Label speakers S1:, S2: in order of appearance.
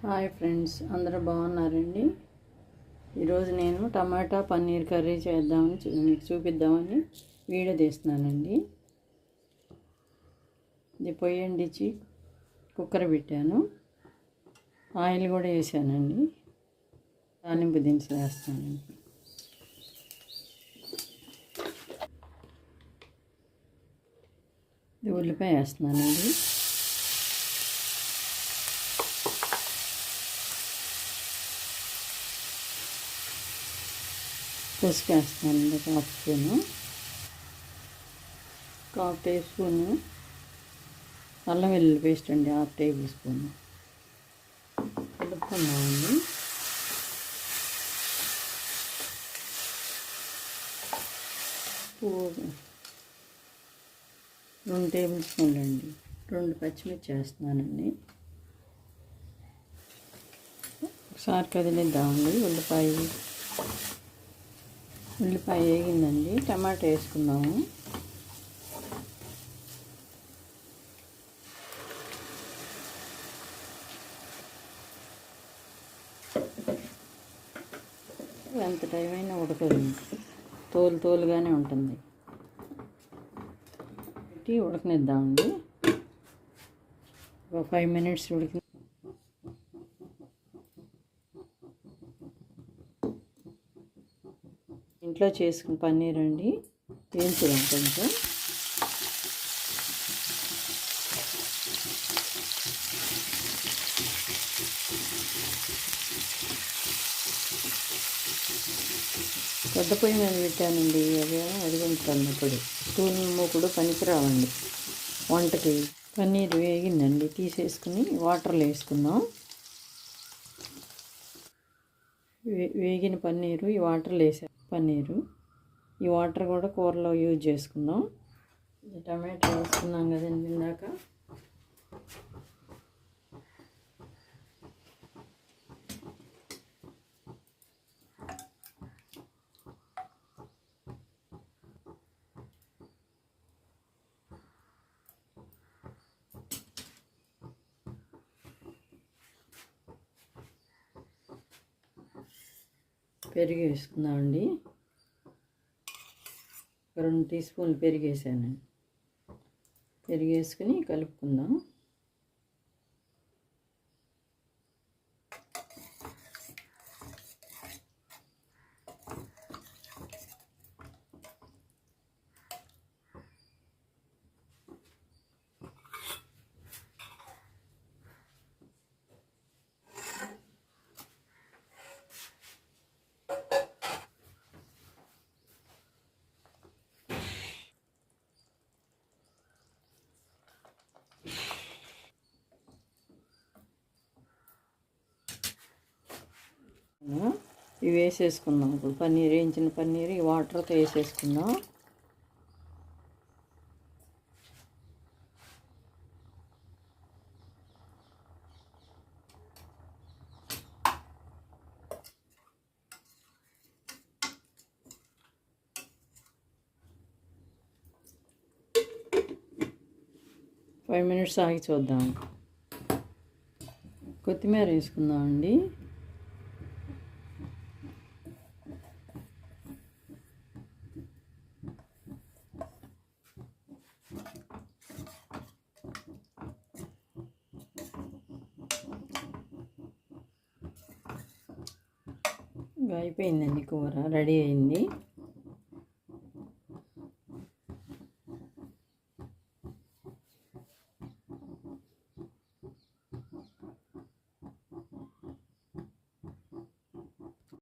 S1: Hi friends, అందరూ బాగున్నారండి. ఈరోజు నేను టమాటా పన్నీర్ కర్రీ చేద్దామని మీకు చూపిద్దామని వీడియో తీస్తున్నానండి. ఇది పొయ్యి అంటించి కుక్కర్ పెట్టాను. ఆయిల్ కూడా వేసానండి. తాలింపు దినుసులు వేస్తానండి. ఇది ఉల్లిపాయ వేస్తున్నానండి. పసుపు వేస్తానండి, హాఫ్ టీ స్పూను అల్లం వెల్లుల్లి పేస్ట్ అండి, హాఫ్ టేబుల్ స్పూను కలుపుకున్నామండి. ఉప్పు 2 టేబుల్ స్పూన్లు అండి. 2 పచ్చిమిర్చి వేస్తున్నానండి. ఒకసారి కదిలిద్దామండి. ఉల్లిపాయ వేగిందండి. టమాటా వేసుకుందాము. ఎంత టైం అయినా ఉడకదు, తోలుగానే ఉంటుంది. ఉడకనిద్దామండి. ఒక 5 మినిట్స్ ఉడికి ఇంట్లో చేసుకున్న పన్నీర్ అండి, వేయించడం కొంచెం. పెద్ద పొయ్యి మీద పెట్టానండి. అది కొంటున్నప్పుడు స్టూల్ మూకుడు పనికిరావండి వంటకి. పన్నీర్ వేగిందండి, తీసేసుకుని వాటర్లో వేసుకుందాం. వేగిన పన్నీరు ఈ వాటర్లో వేసా. ఈ వాటర్ కూడా కూరలో యూజ్ చేసుకుందాం. టమాటా వేసుకున్నాం కదండి ఇందాక. పెరుగు వేసుకుందామండి. 2 టీ స్పూన్లు పెరుగు వేసానండి. పెరుగు వేసుకుని కలుపుకుందాం. ఇవి వేసేసుకుందాం. ఇప్పుడు వేయించిన పన్నీర్ ఈ వాటర్తో వేసేసుకుందాం. ఒక 5 మినిట్స్ ఆగి చూద్దాం. కొత్తిమీర వేసుకుందామండి. అయిపోయిందండి, కూర రెడీ అయింది.